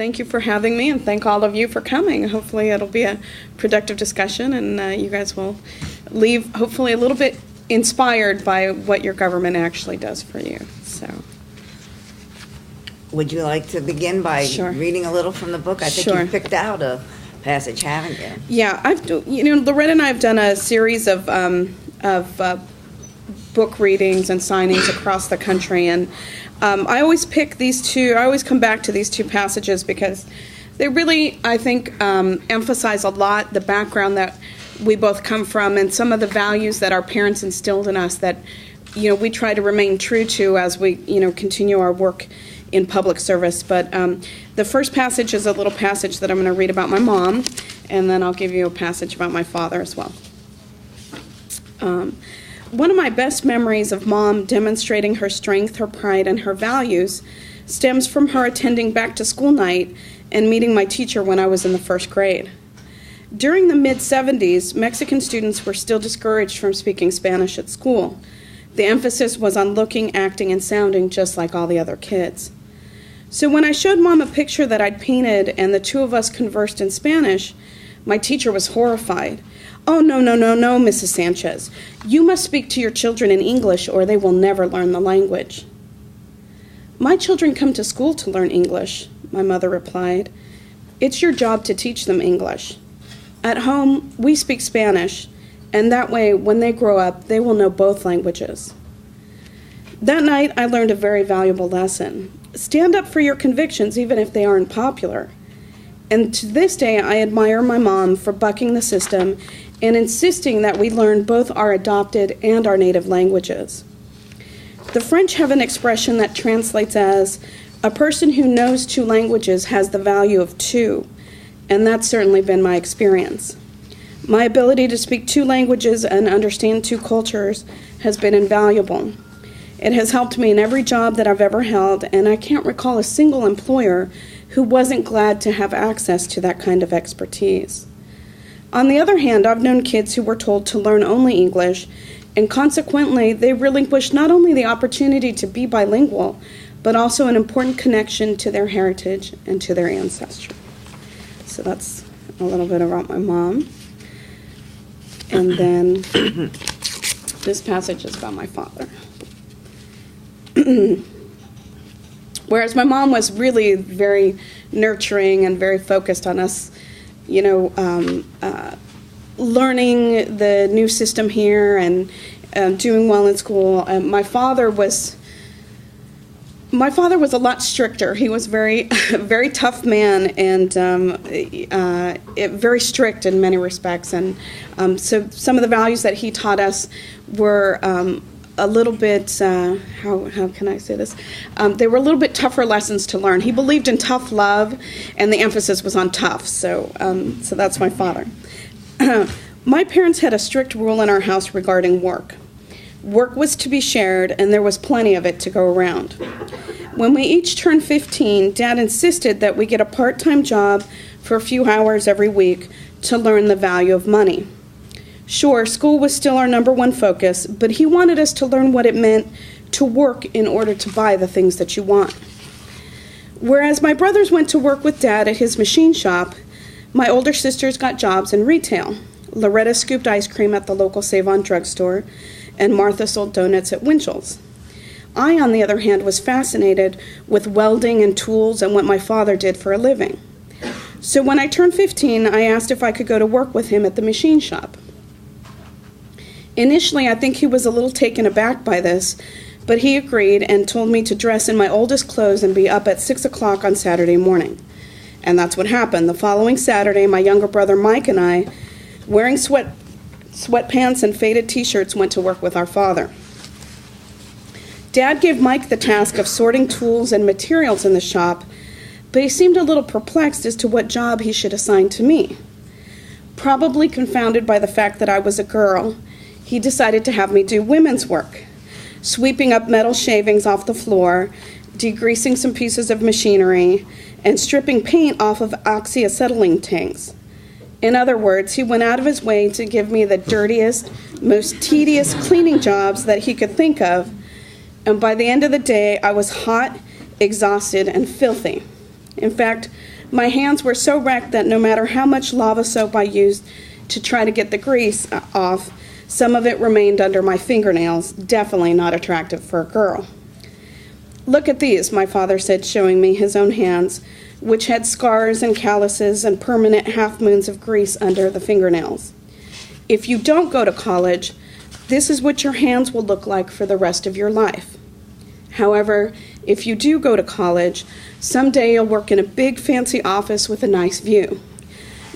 thank you for having me, and thank all of you for coming. Hopefully it'll be a productive discussion, and you guys will leave hopefully a little bit inspired by what your government actually does for you. So, would you like to begin by reading a little from the book? I think you picked out a passage, haven't you? Yeah, Loretta and I have done a series of book readings and signings across the country, and I always pick these two. I always come back to these two passages because they really, I think, emphasize a lot the background that we both come from and some of the values that our parents instilled in us that, we try to remain true to as we, continue our work in public service. But the first passage is a little passage that I'm going to read about my mom, and then I'll give you a passage about my father as well. One of my best memories of Mom demonstrating her strength, her pride, and her values stems from her attending back-to-school night and meeting my teacher when I was in the first grade. During the mid-'70s, Mexican students were still discouraged from speaking Spanish at school. The emphasis was on looking, acting, and sounding just like all the other kids. So when I showed Mom a picture that I'd painted and the two of us conversed in Spanish, my teacher was horrified. "Oh, no, Mrs. Sanchez. You must speak to your children in English or they will never learn the language." "My children come to school to learn English," my mother replied. "It's your job to teach them English. At home, we speak Spanish, and that way, when they grow up, they will know both languages." That night, I learned a very valuable lesson. Stand up for your convictions even if they aren't popular. And to this day, I admire my mom for bucking the system and insisting that we learn both our adopted and our native languages. The French have an expression that translates as, "A person who knows two languages has the value of two," and that's certainly been my experience. My ability to speak two languages and understand two cultures has been invaluable. It has helped me in every job that I've ever held, and I can't recall a single employer who wasn't glad to have access to that kind of expertise. On the other hand, I've known kids who were told to learn only English, and consequently, they relinquished not only the opportunity to be bilingual, but also an important connection to their heritage and to their ancestry. So that's a little bit about my mom. And then this passage is about my father. Whereas my mom was really very nurturing and very focused on us, learning the new system here and doing well in school. My father was a lot stricter. He was very tough man and very strict in many respects. And so some of the values that he taught us were a little bit, how can I say this? They were a little bit tougher lessons to learn. He believed in tough love, and the emphasis was on tough. So that's my father. My parents had a strict rule in our house regarding work. Work was to be shared, and there was plenty of it to go around. When we each turned 15, Dad insisted that we get a part-time job for a few hours every week to learn the value of money. Sure, school was still our number one focus, but he wanted us to learn what it meant to work in order to buy the things that you want. Whereas my brothers went to work with Dad at his machine shop, my older sisters got jobs in retail. Loretta scooped ice cream at the local Save-On drugstore, and Martha sold donuts at Winchell's. I, on the other hand, was fascinated with welding and tools and what my father did for a living. So when I turned 15, I asked if I could go to work with him at the machine shop. Initially, I think he was a little taken aback by this, but he agreed and told me to dress in my oldest clothes and be up at 6 o'clock on Saturday morning. And that's what happened. The following Saturday, my younger brother Mike and I, wearing sweatpants and faded T-shirts, went to work with our father. Dad gave Mike the task of sorting tools and materials in the shop, but he seemed a little perplexed as to what job he should assign to me. Probably confounded by the fact that I was a girl, he decided to have me do women's work, sweeping up metal shavings off the floor, degreasing some pieces of machinery, and stripping paint off of oxyacetylene tanks. In other words, he went out of his way to give me the dirtiest, most tedious cleaning jobs that he could think of, and by the end of the day, I was hot, exhausted, and filthy. In fact, My hands were so wrecked that no matter how much lava soap I used to try to get the grease off, some of it remained under my fingernails, definitely not attractive for a girl. Look at these, my father said, showing me his own hands, which had scars and calluses and permanent half-moons of grease under the fingernails. If you don't go to college, this is what your hands will look like for the rest of your life. However, if you do go to college, someday you'll work in a big fancy office with a nice view.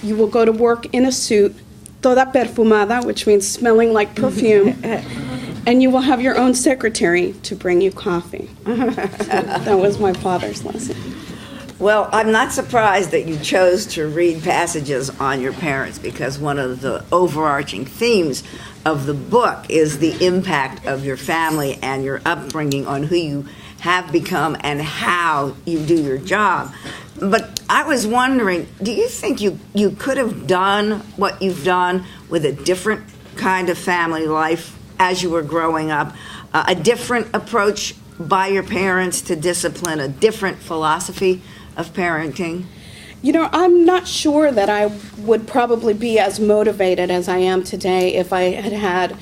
You will go to work in a suit, toda perfumada, which means smelling like perfume, and you will have your own secretary to bring you coffee. So that was my father's lesson. Well, I'm not surprised that you chose to read passages on your parents, because one of the overarching themes of the book is the impact of your family and your upbringing on who you have become and how you do your job. But I was wondering, do you think you could have done what you've done with a different kind of family life as you were growing up, a different approach by your parents to discipline, a different philosophy of parenting? You know, I'm not sure that I would probably be as motivated as I am today if I had had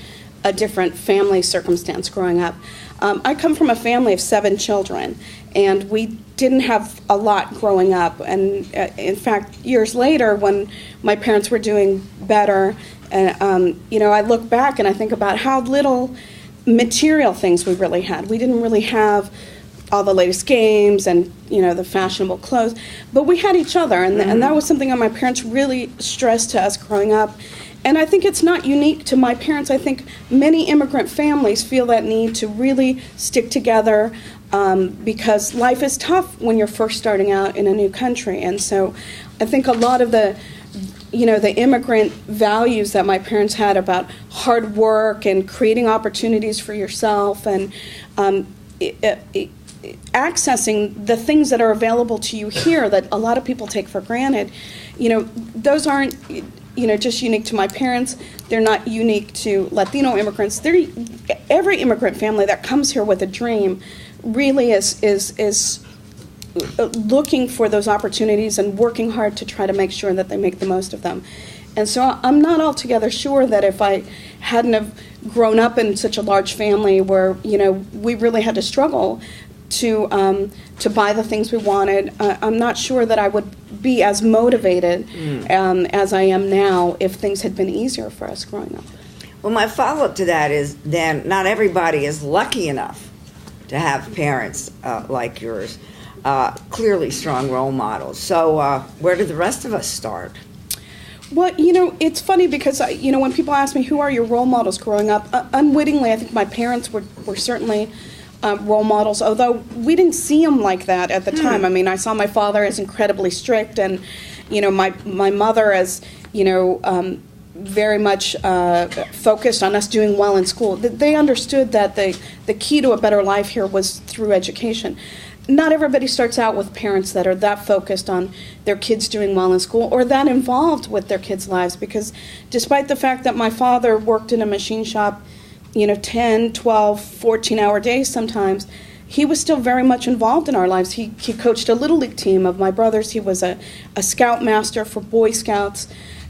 a different family circumstance growing up. I come from a family of 7 children, and we didn't have a lot growing up. And in fact, years later, when my parents were doing better, you know, I look back and I think about how little material things we really had. We didn't really have all the latest games and, you know, the fashionable clothes, but we had each other, and that was something that my parents really stressed to us growing up. And I think it's not unique to my parents. I think many immigrant families feel that need to really stick together because life is tough when you're first starting out in a new country. And so I think a lot of the, you know, the immigrant values that my parents had about hard work and creating opportunities for yourself and accessing the things that are available to you here that a lot of people take for granted, you know, those aren't, you know, just unique to my parents. They're not unique to Latino immigrants. Every immigrant family that comes here with a dream really is looking for those opportunities and working hard to try to make sure that they make the most of them. And so I'm not altogether sure that if I hadn't have grown up in such a large family where, you know, we really had to struggle to buy the things we wanted, I'm not sure that I would be as motivated as I am now if things had been easier for us growing up. Well, my follow-up to that is then not everybody is lucky enough to have parents like yours, clearly strong role models. So where did the rest of us start? Well, you know, it's funny because, you know, when people ask me, who are your role models growing up, unwittingly, I think my parents were certainly role models, although we didn't see them like that at the time. I mean, I saw my father as incredibly strict and, you know, my mother as, you know, very much focused on us doing well in school. They understood that the key to a better life here was through education. Not everybody starts out with parents that are that focused on their kids doing well in school or that involved with their kids' lives, because despite the fact that my father worked in a machine shop, you know, 10, 12, 14-hour days sometimes, he was still very much involved in our lives. He coached a Little League team of my brothers. He was a scout master for Boy Scouts.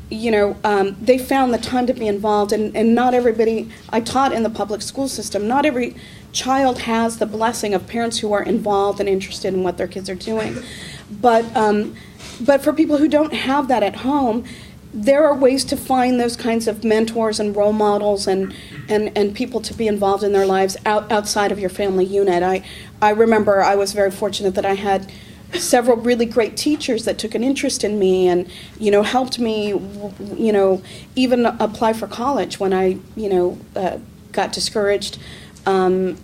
You know, they found the time to be involved, and not everybody, I taught in the public school system, not every child has the blessing of parents who are involved and interested in what their kids are doing. But for people who don't have that at home, there are ways to find those kinds of mentors and role models and people to be involved in their lives outside of your family unit. I remember I was very fortunate that I had several really great teachers that took an interest in me and, you know, helped me, you know, even apply for college when I, you know, got discouraged. And,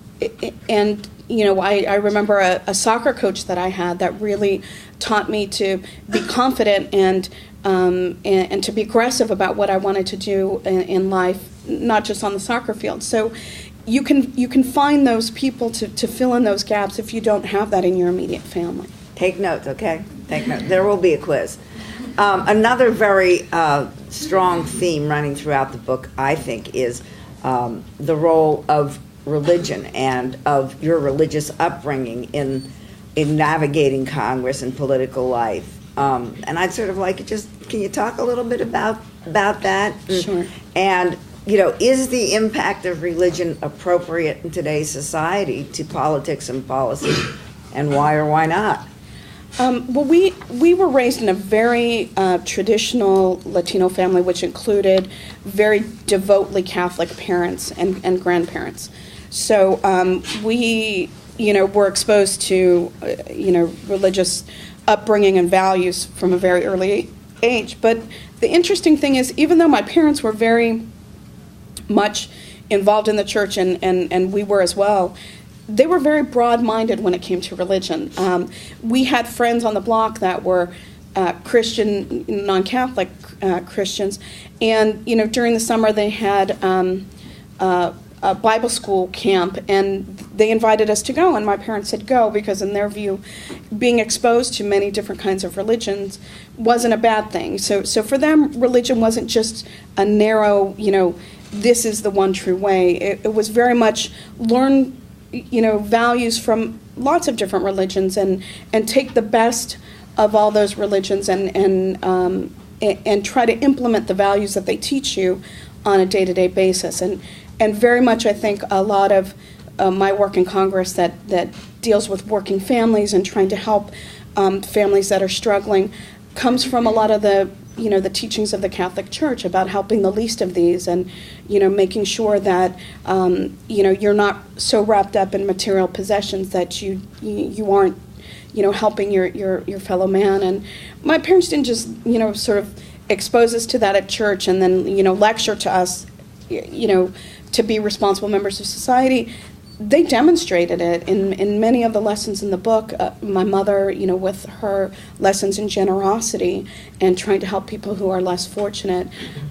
you know, I remember a soccer coach that I had that really taught me to be confident and to be aggressive about what I wanted to do in life, not just on the soccer field. So you can find those people to fill in those gaps if you don't have that in your immediate family. Take notes, okay? Take notes. There will be a quiz. Another very strong theme running throughout the book, I think, is the role of religion and of your religious upbringing in navigating Congress and political life. And I'd sort of like can you talk a little bit about that? Sure. And, is the impact of religion appropriate in today's society to politics and policy, and why or why not? Well, we were raised in a very traditional Latino family, which included very devotedly Catholic parents and grandparents. So we, were exposed to, religious upbringing and values from a very early age. But the interesting thing is, even though my parents were very much involved in the church, and we were as well, they were very broad-minded when it came to religion. We had friends on the block that were Christian, non-Catholic Christians, and during the summer they had a Bible school camp, and they invited us to go, and my parents said go, because in their view, being exposed to many different kinds of religions wasn't a bad thing. So for them, religion wasn't just a narrow, this is the one true way. It was very much learn, values from lots of different religions, and take the best of all those religions and try to implement the values that they teach you on a day-to-day basis. And very much, I think, a lot of my work in Congress that deals with working families and trying to help families that are struggling comes from a lot of the the teachings of the Catholic Church about helping the least of these, and making sure that you're not so wrapped up in material possessions that you aren't helping your fellow man. And my parents didn't just sort of expose us to that at church and then lecture to us to be responsible members of society. They demonstrated it in many of the lessons in the book. My mother, with her lessons in generosity and trying to help people who are less fortunate,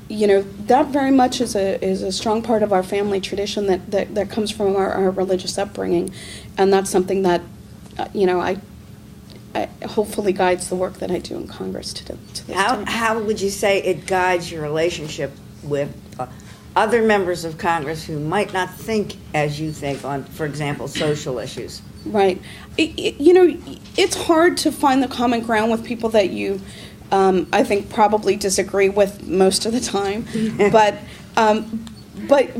that very much is a strong part of our family tradition that comes from our religious upbringing, and that's something that I hopefully guides the work that I do in Congress to this day. How would you say it guides your relationship with other members of Congress who might not think as you think on, for example, social issues? Right. It's hard to find the common ground with people that you, I think, probably disagree with most of the time. But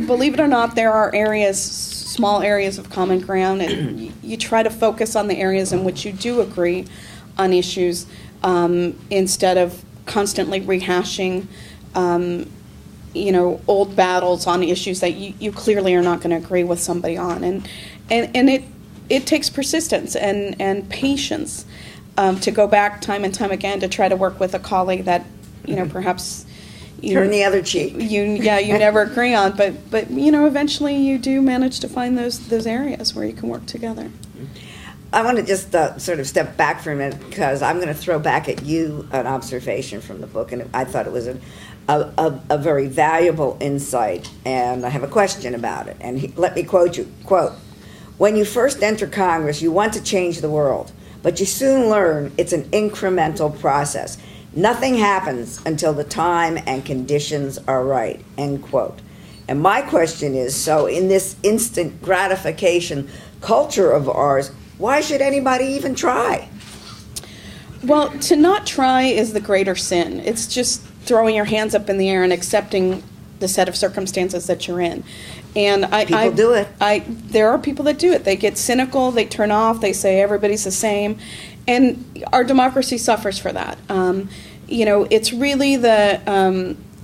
believe it or not, there are small areas of common ground, and you try to focus on the areas in which you do agree on issues, instead of constantly rehashing old battles on issues that you clearly are not going to agree with somebody on. And it takes persistence and patience to go back time and time again to try to work with a colleague that, perhaps turn the other cheek. You never agree on, but eventually you do manage to find those areas where you can work together. I want to just sort of step back for a minute, because I'm going to throw back at you an observation from the book, and I thought it was a very valuable insight, and I have a question about it. And let me quote you. Quote, "When you first enter Congress, you want to change the world, but you soon learn it's an incremental process. Nothing happens until the time and conditions are right." End quote. And my question is, so in this instant gratification culture of ours, why should anybody even try? Well, to not try is the greater sin. It's just throwing your hands up in the air and accepting the set of circumstances that you're in. And people do it. There are people that do it. They get cynical, they turn off, they say everybody's the same. And our democracy suffers for that. It's really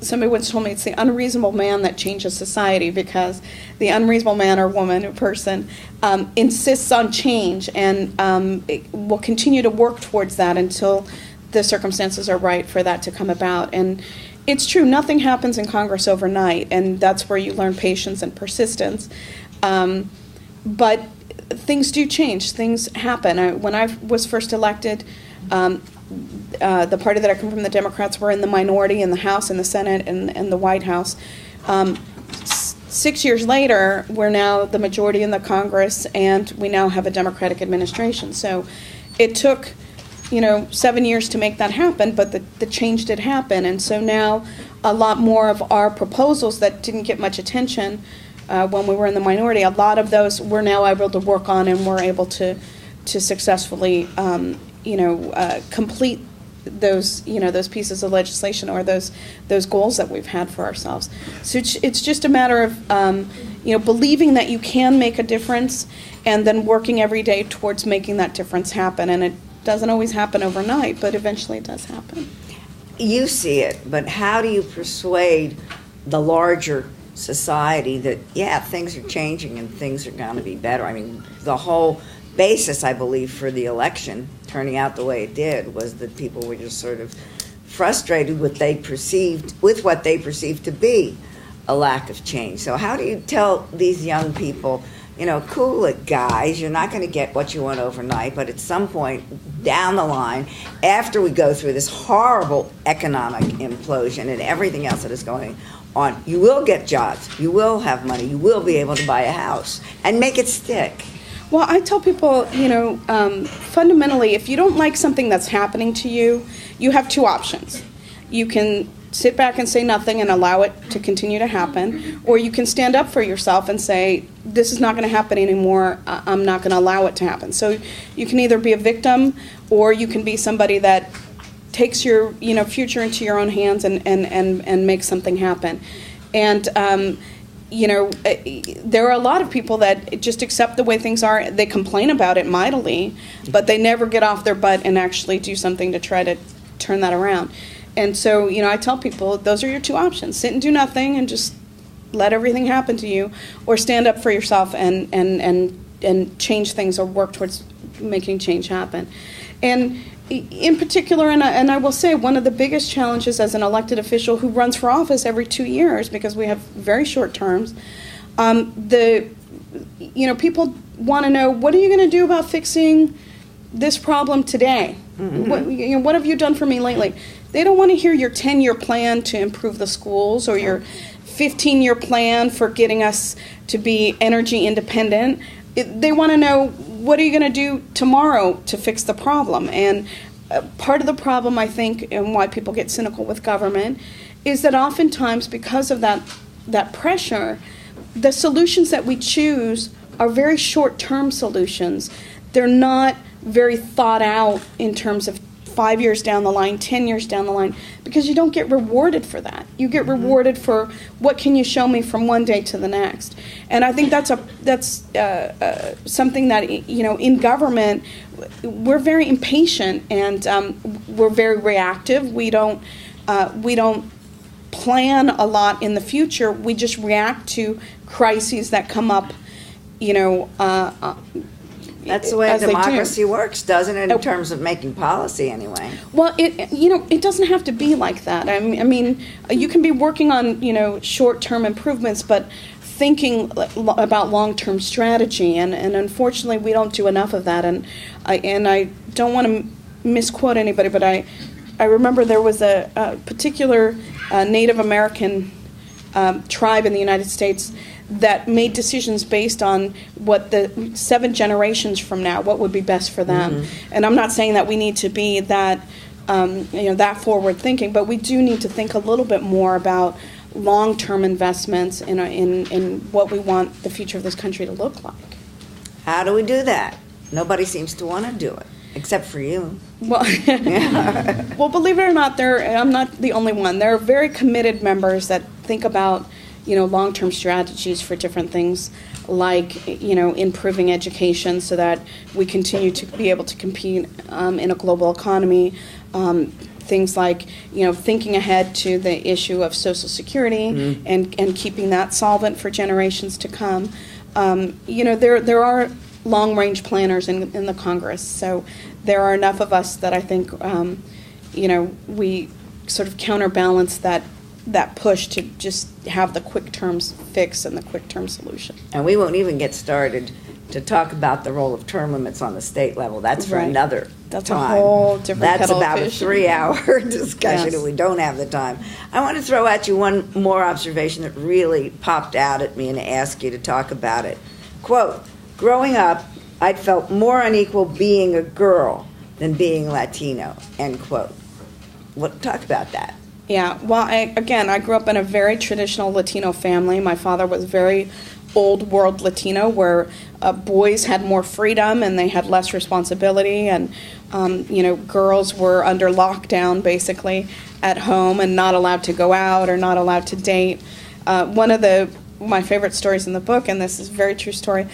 somebody once told me it's the unreasonable man that changes society, because the unreasonable man or woman or person insists on change and will continue to work towards that until the circumstances are right for that to come about. And it's true, nothing happens in Congress overnight, and that's where you learn patience and persistence. But things do change, things happen. When I was first elected, the party that I come from, the Democrats, were in the minority in the House, in the Senate, and the White House. 6 years later, we're now the majority in the Congress, and we now have a Democratic administration. So it took 7 years to make that happen, but the change did happen. And so now a lot more of our proposals that didn't get much attention when we were in the minority, a lot of those we're now able to work on, and we're able to successfully complete those pieces of legislation or those goals that we've had for ourselves. So it's just a matter of believing that you can make a difference, and then working every day towards making that difference happen. And it doesn't always happen overnight, but eventually it does happen. You see it, but how do you persuade the larger society that, yeah, things are changing and things are going to be better? I mean, the whole basis, I believe, for the election turning out the way it did was that people were just sort of frustrated with what they perceived to be a lack of change. So how do you tell these young people, cool it, guys, you're not going to get what you want overnight, but at some point down the line, after we go through this horrible economic implosion and everything else that is going on, you will get jobs, you will have money, you will be able to buy a house, and make it stick. Well, I tell people, fundamentally, if you don't like something that's happening to you, you have two options. You can sit back and say nothing and allow it to continue to happen, or you can stand up for yourself and say, this is not going to happen anymore, I'm not going to allow it to happen. So you can either be a victim, or you can be somebody that takes your future into your own hands and makes something happen. And there are a lot of people that just accept the way things are. They complain about it mightily, but they never get off their butt and actually do something to try to turn that around. And so, I tell people, those are your two options. Sit and do nothing and just let everything happen to you, or stand up for yourself and change things or work towards making change happen. And in particular, and I will say, one of the biggest challenges as an elected official who runs for office every 2 years, because we have very short terms, people want to know, what are you going to do about fixing this problem today? Mm-hmm. What have you done for me lately? They don't want to hear your 10-year plan to improve the schools, or your 15-year plan for getting us to be energy independent. They want to know, what are you going to do tomorrow to fix the problem? And part of the problem, I think, and why people get cynical with government, is that oftentimes, because of that pressure, the solutions that we choose are very short-term solutions. They're not very thought out in terms of 5 years down the line, 10 years down the line, because you don't get rewarded for that. You get rewarded for, what can you show me from one day to the next? And I think that's something that, in government, we're very impatient, and we're very reactive. We don't plan a lot in the future. We just react to crises that come up, That's the way democracy works, doesn't it, in terms of making policy anyway? Well, it doesn't have to be like that. I mean, you can be working on, short-term improvements, but thinking about long-term strategy, and unfortunately we don't do enough of that. And I don't want to misquote anybody, but I remember there was a particular Native American tribe in the United States that made decisions based on what the 7 generations from now, what would be best for them. Mm-hmm. And I'm not saying that we need to be that, that forward thinking, but we do need to think a little bit more about long-term investments in what we want the future of this country to look like. How do we do that? Nobody seems to want to do it, except for you. Well, well, believe it or not, I'm not the only one. There are very committed members that think about long-term strategies for different things, like, improving education so that we continue to be able to compete in a global economy. Things like, thinking ahead to the issue of Social Security and keeping that solvent for generations to come. There are long-range planners in the Congress, so there are enough of us that I think, we sort of counterbalance that push to just have the quick terms fix and the quick term solution. And we won't even get started to talk about the role of term limits on the state level. That's for another That's time. A whole different That's kettle about of a fish. 3-hour discussion, Yes. and we don't have the time. I want to throw at you one more observation that really popped out at me and ask you to talk about it. Quote, growing up, I'd felt more unequal being a girl than being Latino, end quote. Talk about that. Yeah, well, I grew up in a very traditional Latino family. My father was very old world Latino where boys had more freedom and they had less responsibility, and girls were under lockdown basically at home and not allowed to go out or not allowed to date. One of my favorite stories in the book, and this is a very true story,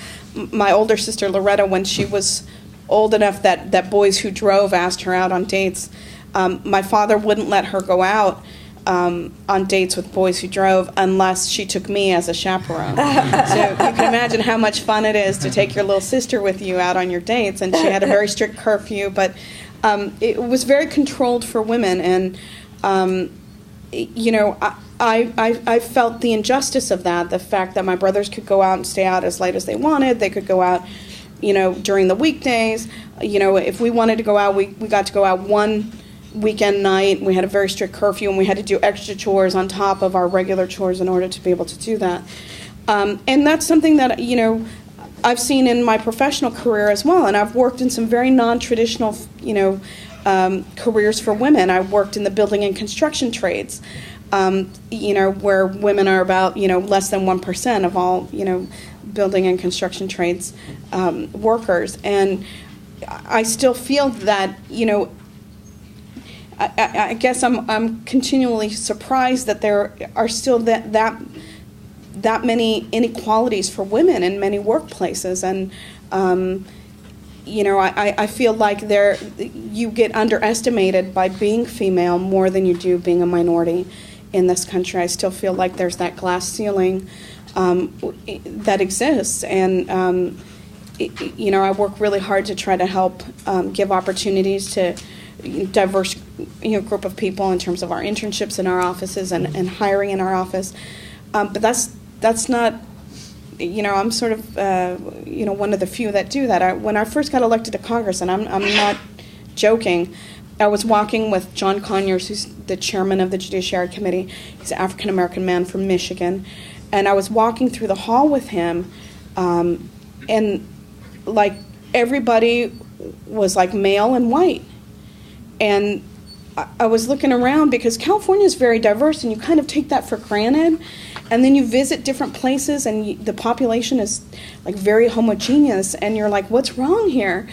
my older sister Loretta, when she was old enough that boys who drove asked her out on dates, my father wouldn't let her go out on dates with boys who drove unless she took me as a chaperone. So you can imagine how much fun it is to take your little sister with you out on your dates. And she had a very strict curfew, but it was very controlled for women. And I felt the injustice of that, the fact that my brothers could go out and stay out as late as they wanted. They could go out, during the weekdays. If we wanted to go out, we got to go out one weekend night. We had a very strict curfew, and we had to do extra chores on top of our regular chores in order to be able to do that. And that's something that, I've seen in my professional career as well. And I've worked in some very non-traditional, careers for women. I worked in the building and construction trades, where women are about, less than 1% of all, building and construction trades workers. And I still feel that, I guess I'm continually surprised that there are still that many inequalities for women in many workplaces, and I feel like you get underestimated by being female more than you do being a minority in this country. I still feel like there's that glass ceiling that exists, and I work really hard to try to help give opportunities to diverse group of people in terms of our internships in our offices and hiring in our office, but that's not, I'm sort of one of the few that do that. When I first got elected to Congress, and I'm not joking, I was walking with John Conyers, who's the chairman of the Judiciary Committee. He's an African American man from Michigan, and I was walking through the hall with him, and like everybody was like male and white. And I was looking around because California is very diverse, and you kind of take that for granted. And then you visit different places, and the population is like very homogeneous, and you're like, what's wrong here?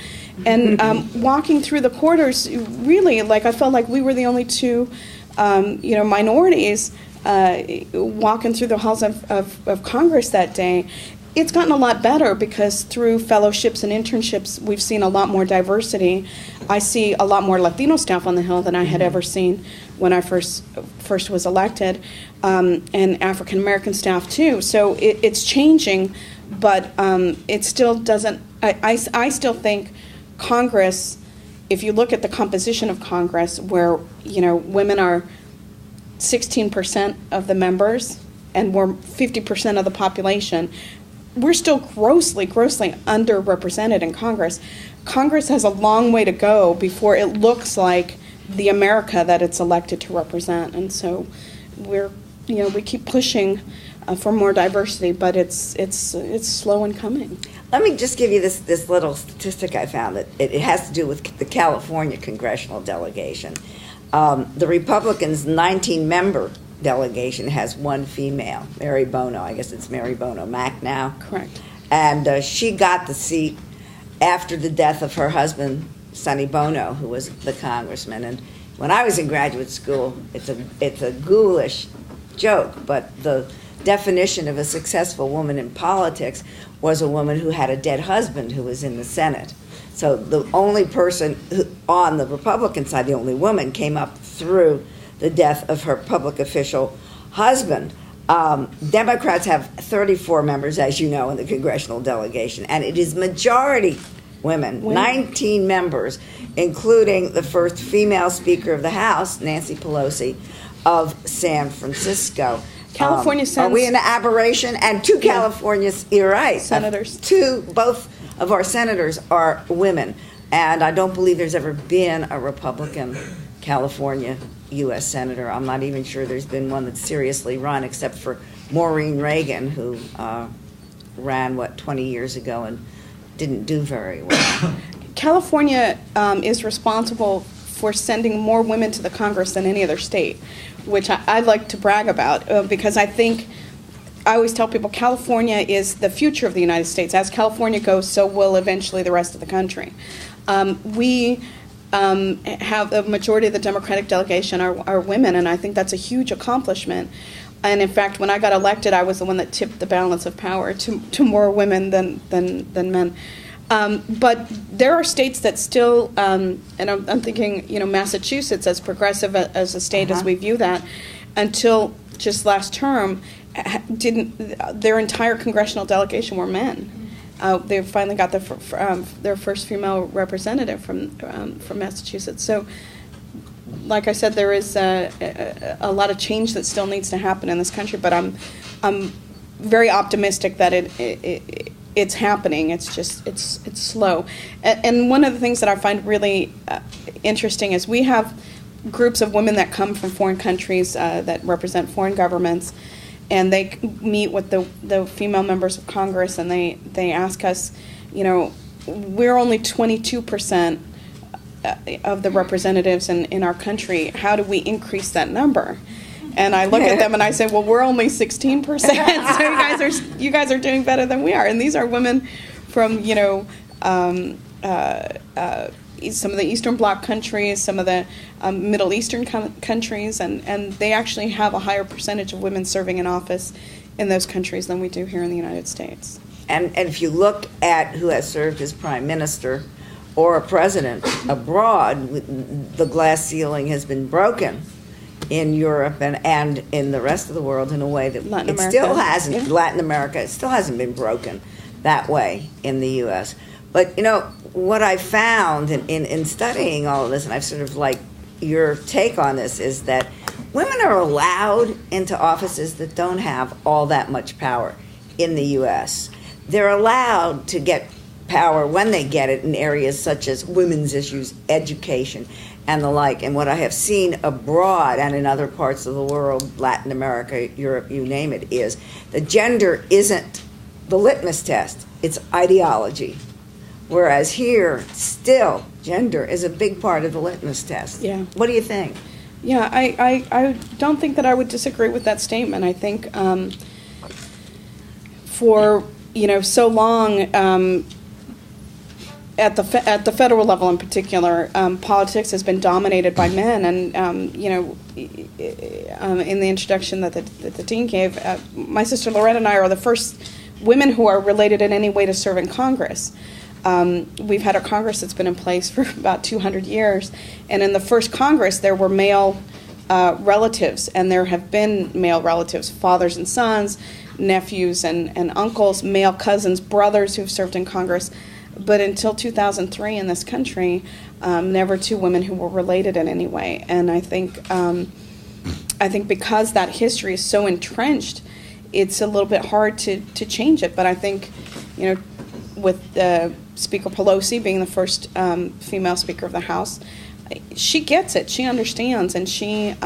And walking through the corridors, really, like I felt like we were the only two, minorities walking through the halls of Congress that day. It's gotten a lot better because through fellowships and internships, we've seen a lot more diversity. I see a lot more Latino staff on the Hill than I had ever seen when I first was elected, and African American staff too. So it's changing, but it still doesn't. I still think Congress, if you look at the composition of Congress, where women are 16% of the members and we're 50% of the population, we're still grossly underrepresented in Congress. Congress has a long way to go before it looks like the America that it's elected to represent. And so we keep pushing for more diversity, but it's slow in coming. Let me just give you this little statistic I found that it has to do with the California congressional delegation. The Republicans' 19-member delegation has one female, Mary Bono. I guess it's Mary Bono Mack now. Correct. And she got the seat after the death of her husband, Sonny Bono, who was the congressman. And when I was in graduate school, it's a ghoulish joke, but the definition of a successful woman in politics was a woman who had a dead husband who was in the Senate. So the only person on the Republican side, the only woman, came up through the death of her public official husband. Democrats have 34 members, as you know, in the congressional delegation, and it is majority women, 19 members, including the first female Speaker of the House, Nancy Pelosi, of San Francisco. California Are we an aberration? And two California, you're right, senators. Both of our senators are women, and I don't believe there's ever been a Republican California U.S. Senator. I'm not even sure there's been one that's seriously run, except for Maureen Reagan, who ran, 20 years ago and didn't do very well. California is responsible for sending more women to the Congress than any other state, which I like to brag about, because I think I always tell people California is the future of the United States. As California goes, so will eventually the rest of the country. We have the majority of the Democratic delegation are women, and I think that's a huge accomplishment. And in fact, when I got elected, I was the one that tipped the balance of power to more women than men. But there are states that still, and I'm thinking, Massachusetts, as progressive as a state as we view that, until just last term, their entire congressional delegation were men. They finally got their first female representative from Massachusetts. So, like I said, there is a lot of change that still needs to happen in this country. But I'm very optimistic that it's happening. It's just it's slow. And one of the things that I find really interesting is we have groups of women that come from foreign countries that represent foreign governments. And they meet with the female members of Congress, and they ask us, we're only 22% of the representatives in our country. How do we increase that number? And I look at them and I say, well, we're only 16%. So you guys are doing better than we are. And these are women from some of the Eastern Bloc countries, some of the Middle Eastern countries, and they actually have a higher percentage of women serving in office in those countries than we do here in the United States. And if you look at who has served as prime minister or a president abroad, the glass ceiling has been broken in Europe and in the rest of the world in a way that still hasn't. Latin America, it still hasn't been broken that way in the U.S. But, what I found in studying all of this, and I've sort of like your take on this, is that women are allowed into offices that don't have all that much power in the U.S. They're allowed to get power when they get it in areas such as women's issues, education, and the like. And what I have seen abroad and in other parts of the world, Latin America, Europe, you name it, is that gender isn't the litmus test, it's ideology. Whereas here, still, gender is a big part of the litmus test. Yeah. What do you think? Yeah, I don't think that I would disagree with that statement. I think for so long at the federal level in particular, politics has been dominated by men. And in the introduction that the dean gave, my sister Loretta and I are the first women who are related in any way to serve in Congress. We've had a Congress that's been in place for about 200 years, and in the first Congress there were male relatives, and there have been male relatives, fathers and sons, nephews and uncles, male cousins, brothers who've served in Congress. But until 2003 in this country, never two women who were related in any way. And I think because that history is so entrenched, it's a little bit hard to change it. But I think, with Speaker Pelosi being the first female Speaker of the House, she gets it. She understands, and she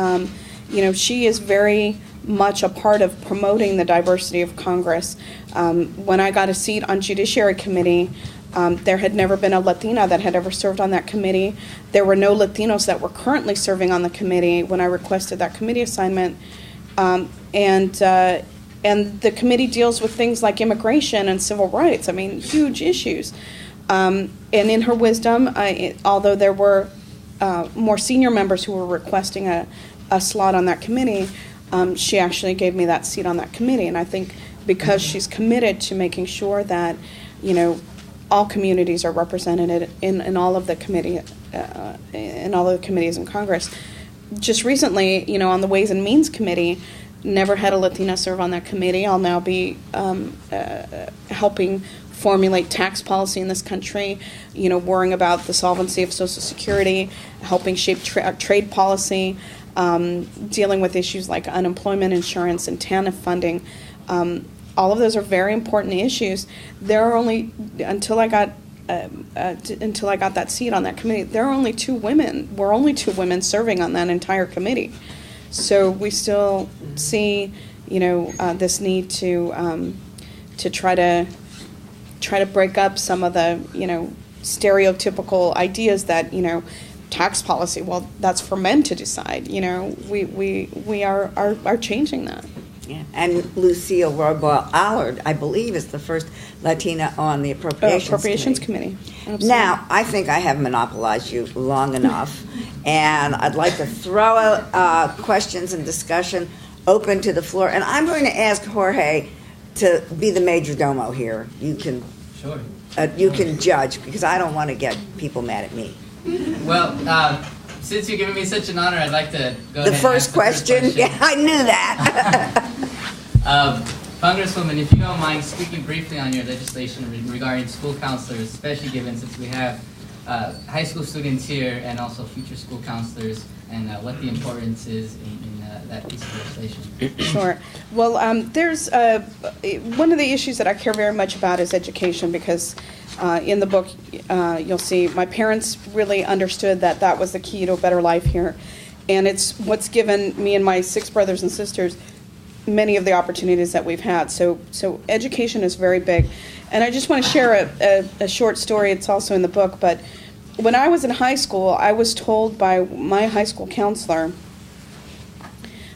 is very much a part of promoting the diversity of Congress. When I got a seat on Judiciary Committee, there had never been a Latina that had ever served on that committee. There were no Latinos that were currently serving on the committee when I requested that committee assignment. And the committee deals with things like immigration and civil rights. I mean, huge issues. And in her wisdom, although there were more senior members who were requesting a slot on that committee, she actually gave me that seat on that committee. And I think because she's committed to making sure that, all communities are represented in all of the committees in Congress. Just recently, on the Ways and Means Committee, never had a Latina serve on that committee. I'll now be helping formulate tax policy in this country, worrying about the solvency of Social Security, helping shape trade policy, dealing with issues like unemployment insurance and TANF funding. All of those are very important issues. There are only, until I got that seat on that committee, there are only two women. We're only two women serving on that entire committee. So we still see, this need to try to break up some of the, stereotypical ideas that, tax policy, well, that's for men to decide. We are changing that. Yeah. And Lucille Roybal-Allard, I believe, is the first Latina on the Appropriations Committee. Absolutely. Now, I think I have monopolized you long enough, and I'd like to throw out questions and discussion open to the floor. And I'm going to ask Jorge to be the major domo here. You can, you can judge, because I don't want to get people mad at me. Well, since you're giving me such an honor, I'd like to go The ahead first and ask the question? first question. Yeah, I knew that. Congresswoman, if you don't mind speaking briefly on your legislation regarding school counselors, especially given since we have high school students here and also future school counselors, and what the importance is in that piece of legislation. Sure. Well, there's one of the issues that I care very much about is education, because in the book you'll see my parents really understood that that was the key to a better life here, and it's what's given me and my 6 brothers and sisters many of the opportunities that we've had. So education is very big. And I just want to share a short story. It's also in the book, but when I was in high school, I was told by my high school counselor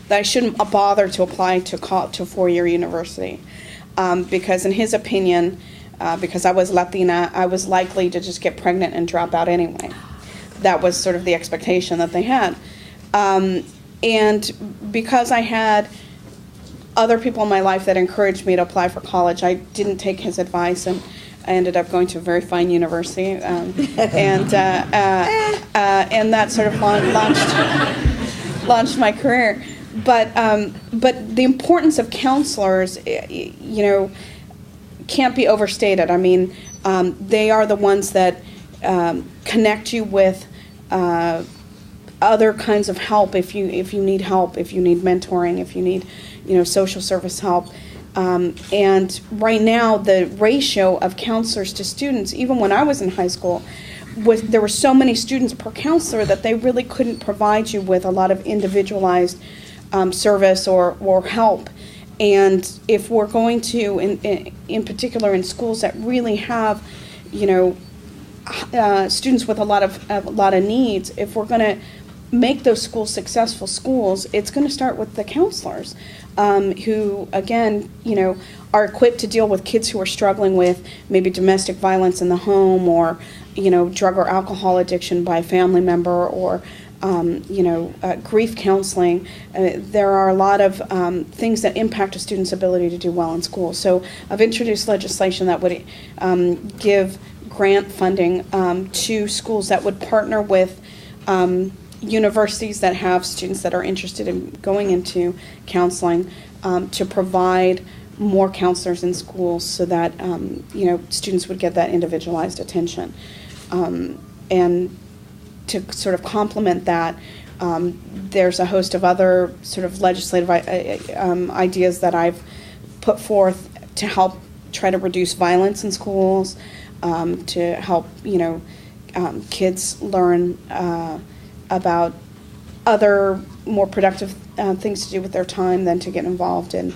that I shouldn't bother to apply to a 4-year university because in his opinion, because I was Latina, I was likely to just get pregnant and drop out anyway. That was sort of the expectation that they had. And because I had other people in my life that encouraged me to apply for college, I didn't take his advice, and I ended up going to a very fine university, and that sort of launched my career. But the importance of counselors, can't be overstated. I mean, they are the ones that connect you with other kinds of help if you need help, if you need mentoring, if you need social service help. And right now, the ratio of counselors to students, even when I was in high school, there were so many students per counselor that they really couldn't provide you with a lot of individualized service or help. And if we're going to, in particular in schools that really have, students with a lot of needs, if we're going to make those schools successful schools, it's going to start with the counselors, who, again, are equipped to deal with kids who are struggling with maybe domestic violence in the home, or, drug or alcohol addiction by a family member, or, grief counseling. There are a lot of things that impact a student's ability to do well in school. So I've introduced legislation that would give grant funding to schools that would partner with universities that have students that are interested in going into counseling, to provide more counselors in schools so that students would get that individualized attention. And to sort of complement that, there's a host of other sort of legislative ideas that I've put forth to help try to reduce violence in schools, to help kids learn about other more productive things to do with their time than to get involved in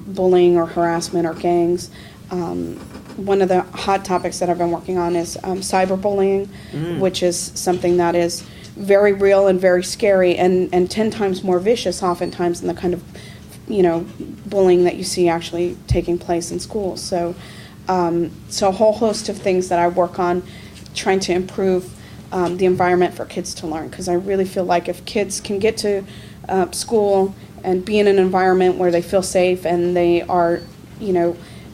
bullying or harassment or gangs. One of the hot topics that I've been working on is cyberbullying, which is something that is very real and very scary, and 10 times more vicious oftentimes than the kind of bullying that you see actually taking place in schools. So a whole host of things that I work on trying to improve the environment for kids to learn, because I really feel like if kids can get to school and be in an environment where they feel safe and they are,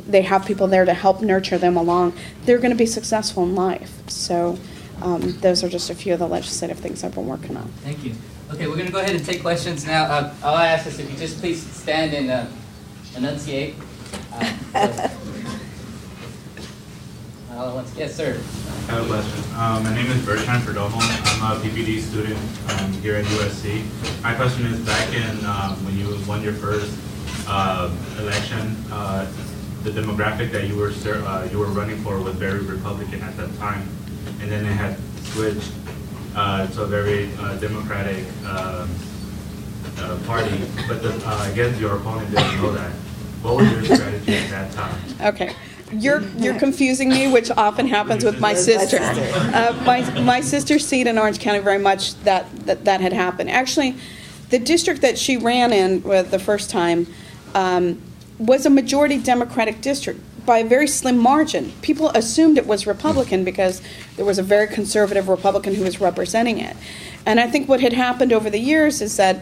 they have people there to help nurture them along, they're going to be successful in life. So those are just a few of the legislative things I've been working on. Thank you. Okay, we're going to go ahead and take questions now. All I ask is if you just please stand and enunciate. Yes, sir. I have a question. My name is Bertrand Perdomo. I'm a PPD student here at USC. My question is, back in when you won your first election, the demographic that you were running for was very Republican at that time, and then it had switched to a very Democratic party. But I guess your opponent didn't know that. What was your strategy at that time? Okay. You're confusing me, which often happens with my sister. My sister's seat in Orange County, very much that had happened. Actually, the district that she ran in the first time, was a majority Democratic district by a very slim margin. People assumed it was Republican because there was a very conservative Republican who was representing it. And I think what had happened over the years is that,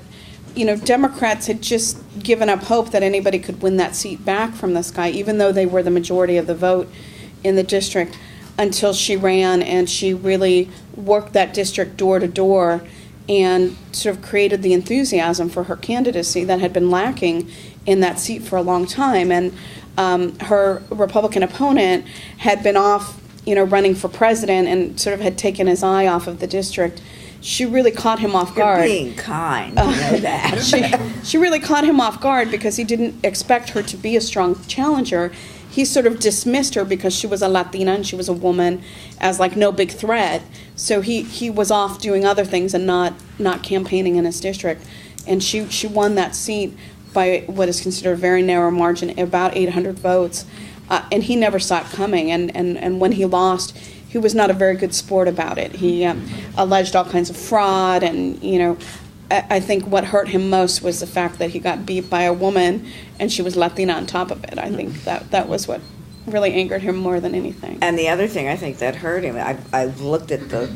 Democrats had just given up hope that anybody could win that seat back from this guy, even though they were the majority of the vote in the district, until she ran and she really worked that district door to door and sort of created the enthusiasm for her candidacy that had been lacking in that seat for a long time. And her Republican opponent had been off, running for president and sort of had taken his eye off of the district. She really caught him off guard. You're being kind, you know that. She really caught him off guard because he didn't expect her to be a strong challenger. He sort of dismissed her because she was a Latina and she was a woman as like no big threat. So he was off doing other things and not campaigning in his district. And she won that seat by what is considered a very narrow margin, about 800 votes. And he never saw it coming. And when he lost, he was not a very good sport about it. He alleged all kinds of fraud, and I think what hurt him most was the fact that he got beat by a woman, and she was Latina on top of it. I think that was what really angered him more than anything. And the other thing I think that hurt him, I've looked at the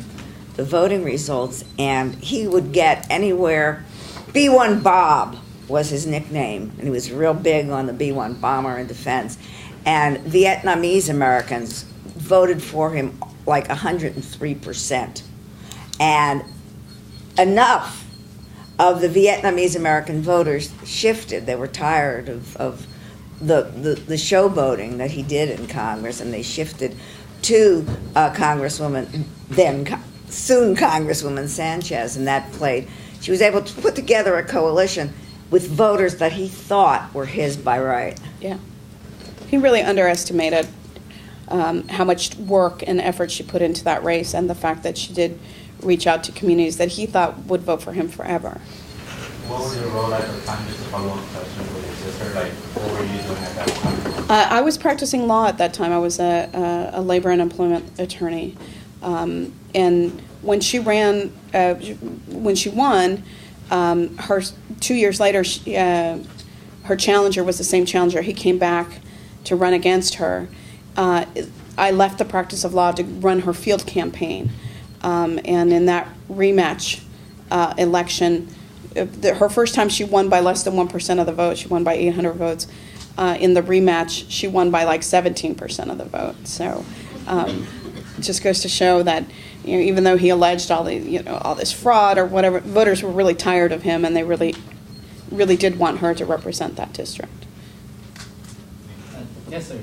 voting results, and he would get anywhere. B-1 Bob was his nickname, and he was real big on the B-1 bomber in defense. And Vietnamese Americans voted for him like 103%. And enough of the Vietnamese American voters shifted. They were tired of the showboating that he did in Congress, and they shifted to Congresswoman, soon Congresswoman Sanchez, and that played. She was able to put together a coalition with voters that he thought were his by right. Yeah. He really underestimated how much work and effort she put into that race, and the fact that she did reach out to communities that he thought would vote for him forever. What was your role at the time? Just a follow-up question with your sister. What were you doing at that time? I was practicing law at that time. I was a labor and employment attorney. And when she ran, when she won, her 2 years later, her challenger was the same challenger. He came back to run against her. I left the practice of law to run her field campaign. And in that rematch election, her first time she won by less than 1% of the vote. She won by 800 votes. In the rematch, she won by like 17% of the vote. So it just goes to show that even though he alleged all this fraud or whatever, voters were really tired of him, and they really did want her to represent that district. Yes, sir.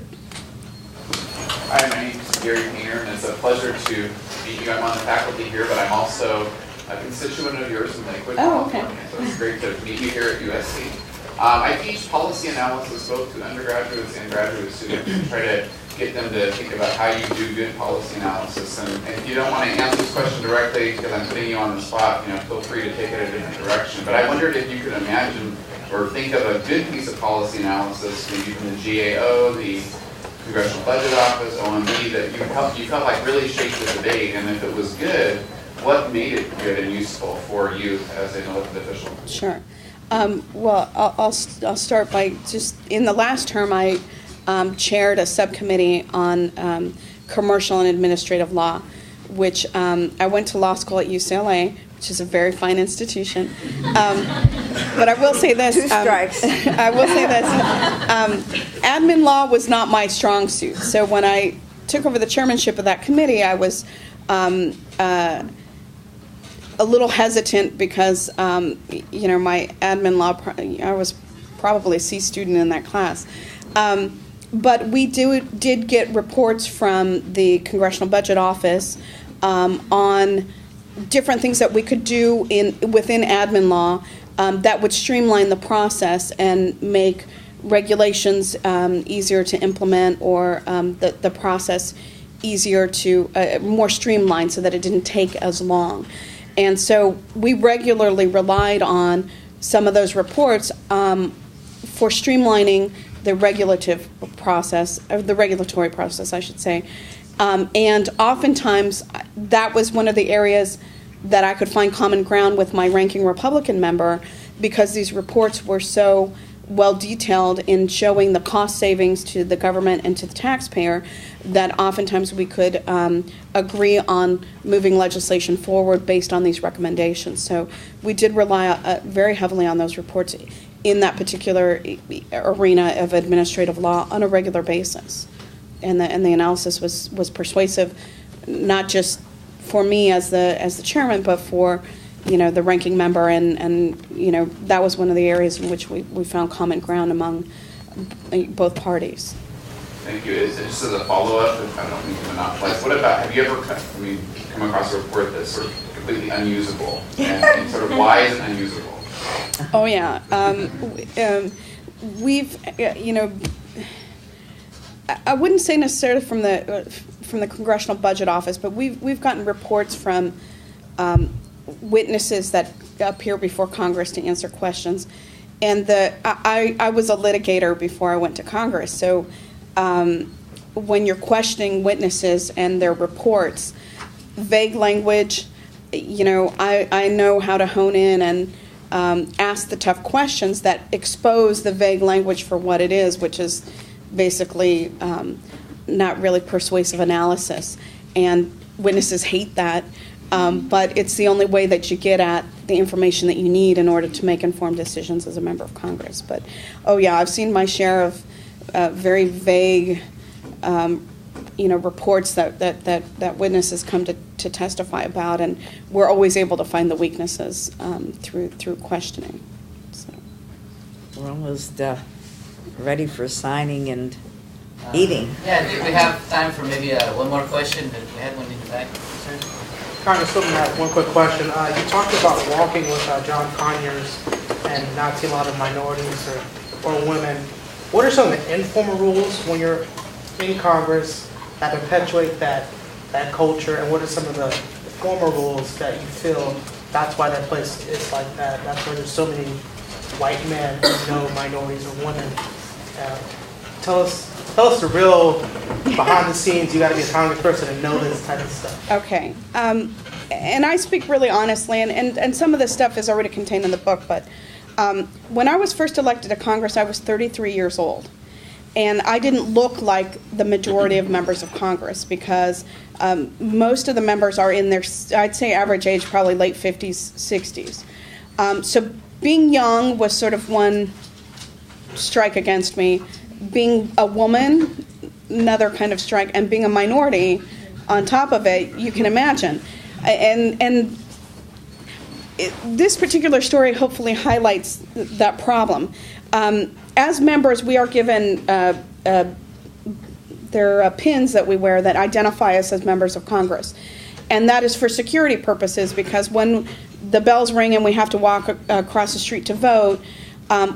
Hi, my name is Gary Hainer, and it's a pleasure to meet you. I'm on the faculty here, but I'm also a constituent of yours in Lakewood, California. So it's great to meet you here at USC. I teach policy analysis both to undergraduates and graduate students and try to get them to think about how you do good policy analysis. And if you don't want to answer this question directly because I'm putting you on the spot, feel free to take it a different direction. But I wondered if you could imagine or think of a good piece of policy analysis, maybe from the GAO, the Congressional Budget Office, OMB, that you felt like really shaped the debate, and if it was good, what made it good and useful for you as an elected official? Sure. Well, I'll start by just, in the last term, I chaired a subcommittee on commercial and administrative law, which I went to law school at UCLA, which is a very fine institution. But I will say this. Two strikes. I will say this. Admin law was not my strong suit. So when I took over the chairmanship of that committee, I was a little hesitant because, my admin law, I was probably a C student in that class. But we did get reports from the Congressional Budget Office on different things that we could do within admin law that would streamline the process and make regulations easier to implement, or the process easier to more streamlined so that it didn't take as long. And so we regularly relied on some of those reports for streamlining the regulatory process, I should say. And oftentimes that was one of the areas that I could find common ground with my ranking Republican member, because these reports were so well detailed in showing the cost savings to the government and to the taxpayer, that oftentimes we could agree on moving legislation forward based on these recommendations. So we did rely very heavily on those reports in that particular arena of administrative law on a regular basis. And the analysis was persuasive, not just for me as the chairman, but for the ranking member, and that was one of the areas in which we found common ground among both parties. Thank you. Just as a follow-up, if I don't mean to monopolize, what about, have you ever come across a report that's sort of completely unusable? And sort of why is it unusable? Oh yeah, we've I wouldn't say necessarily from the Congressional Budget Office, but we've gotten reports from witnesses that appear before Congress to answer questions, and I was a litigator before I went to Congress, so when you're questioning witnesses and their reports, vague language, I know how to hone in and ask the tough questions that expose the vague language for what it is, which is basically not really persuasive analysis. And witnesses hate that, but it's the only way that you get at the information that you need in order to make informed decisions as a member of Congress. But, oh yeah, I've seen my share of very vague reports that witnesses come to testify about, and we're always able to find the weaknesses through questioning. So. We're almost ready for signing and eating. Yeah, I think we have time for maybe one more question. We had one in the back. Sir? Congresswoman, I have one quick question. You talked about walking with John Conyers and not see a lot of minorities or women. What are some of the informal rules when you're in Congress that perpetuate that culture, and what are some of the formal rules that you feel that's why that place is like that? That's where there's so many white men and no minorities or women. Tell us the real behind the scenes. You got to be a congressperson and know this type of stuff. Okay, and I speak really honestly, and some of this stuff is already contained in the book, but when I was first elected to Congress, I was 33 years old. And I didn't look like the majority of members of Congress because most of the members are in their, I'd say average age, probably late 50s, 60s. So being young was sort of one strike against me. Being a woman, another kind of strike, and being a minority on top of it, you can imagine. And this particular story hopefully highlights that problem. As members, we are given there are pins that we wear that identify us as members of Congress. And that is for security purposes, because when the bells ring and we have to walk across the street to vote,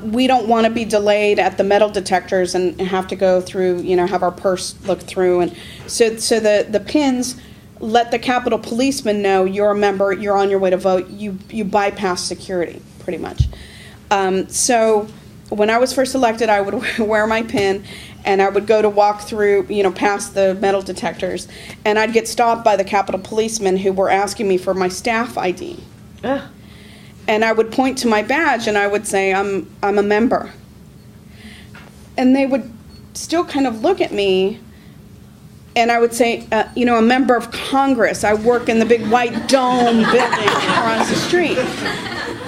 we don't want to be delayed at the metal detectors and have to go through, have our purse looked through. And so the pins let the Capitol policeman know you're a member, you're on your way to vote, you bypass security, pretty much. So when I was first elected, I would wear my pin, and I would go to walk through, past the metal detectors, and I'd get stopped by the Capitol policemen who were asking me for my staff ID. And I would point to my badge, and I would say, I'm a member. And they would still kind of look at me, and I would say, a member of Congress. I work in the big white dome building across the street.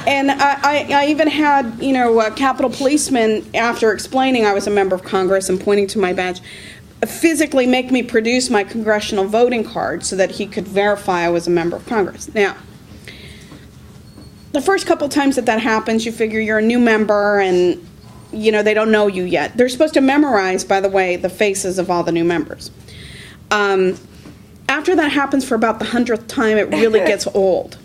And I even had, a Capitol policeman, after explaining I was a member of Congress and pointing to my badge, physically make me produce my congressional voting card so that he could verify I was a member of Congress. Now, the first couple times that happens, you figure you're a new member and, they don't know you yet. They're supposed to memorize, by the way, the faces of all the new members. After that happens for about the 100th time, it really gets old.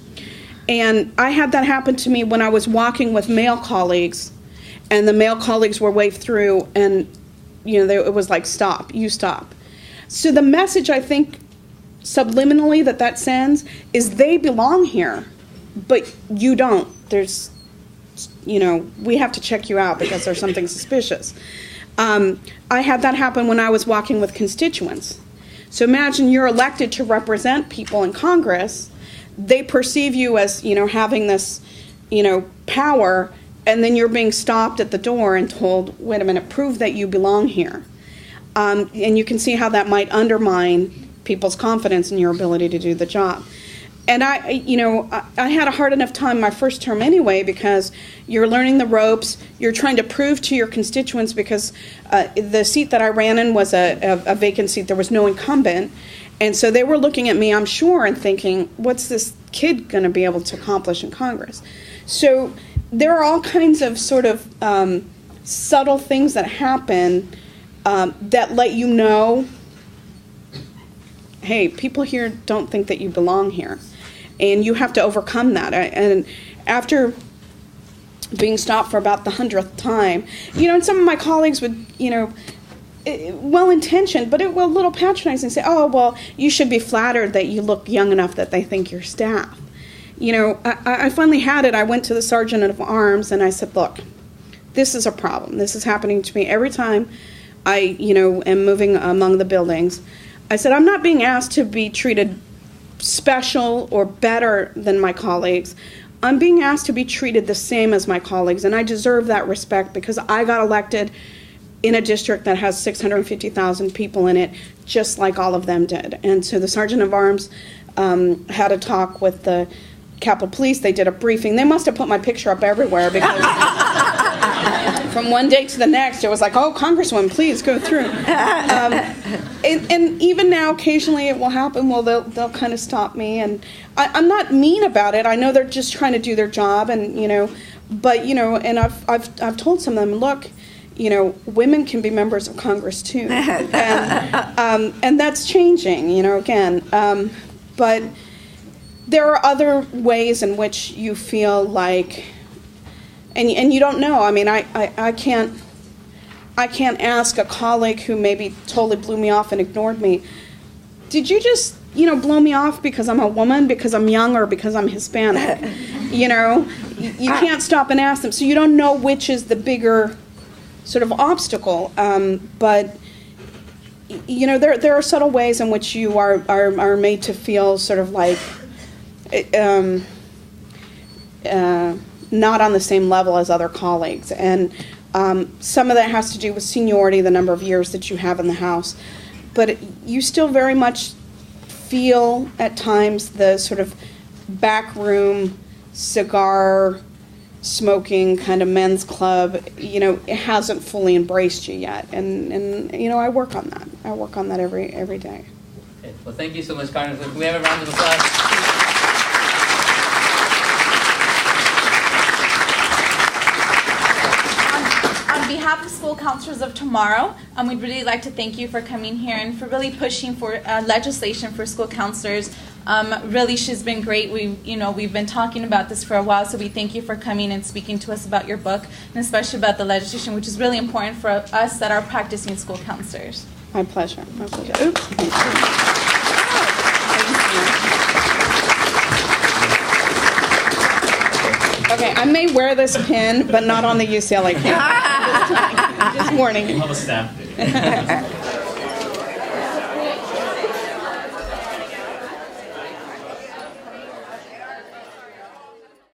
And I had that happen to me when I was walking with male colleagues, and the male colleagues were waved through, and it was like, stop, you stop. So the message, I think, subliminally that sends is they belong here, but you don't. There's, we have to check you out because there's something suspicious. I had that happen when I was walking with constituents. So imagine you're elected to represent people in Congress. They perceive you as, having this, power, and then you're being stopped at the door and told, wait a minute, prove that you belong here. And you can see how that might undermine people's confidence in your ability to do the job. And I had a hard enough time my first term anyway, because you're learning the ropes, you're trying to prove to your constituents, because the seat that I ran in was a vacant seat, there was no incumbent, and so they were looking at me, I'm sure, and thinking, what's this kid going to be able to accomplish in Congress? So there are all kinds of sort of subtle things that happen that let you know, hey, people here don't think that you belong here. And you have to overcome that. And after being stopped for about the 100th time, and some of my colleagues would, well-intentioned, but a little patronizing, say, oh, well, you should be flattered that you look young enough that they think you're staff. I finally had it. I went to the sergeant of arms and I said, look, this is a problem. This is happening to me every time I, am moving among the buildings. I said, I'm not being asked to be treated special or better than my colleagues. I'm being asked to be treated the same as my colleagues, and I deserve that respect because I got elected in a district that has 650,000 people in it, just like all of them did. And so the Sergeant of Arms had a talk with the Capitol Police. They did a briefing. They must have put my picture up everywhere because from one day to the next, it was like, oh, Congresswoman, please go through. And even now, occasionally it will happen. Well, they'll kind of stop me, and I'm not mean about it. I know they're just trying to do their job, and but and I've told some of them, look, women can be members of Congress too, and that's changing, again. But there are other ways in which you feel like. And you don't know. I mean, I can't ask a colleague who maybe totally blew me off and ignored me, did you just, blow me off because I'm a woman, because I'm young, or because I'm Hispanic? You can't stop and ask them. So you don't know which is the bigger sort of obstacle. But, there are subtle ways in which you are made to feel sort of like not on the same level as other colleagues. And some of that has to do with seniority, the number of years that you have in the House. But you still very much feel at times the sort of backroom cigar smoking kind of men's club, it hasn't fully embraced you yet. And I work on that. I work on that every day. Okay. Well, thank you so much, Congresswoman. Can we have a round of applause? On behalf of School Counselors of Tomorrow, we'd really like to thank you for coming here and for really pushing for legislation for school counselors. Really, she's been great. We've been talking about this for a while, so we thank you for coming and speaking to us about your book, and especially about the legislation, which is really important for us that are practicing school counselors. My pleasure. My pleasure. Oops. Okay, I may wear this pin, but not on the UCLA campus. Just warning you. We'll have a staff day.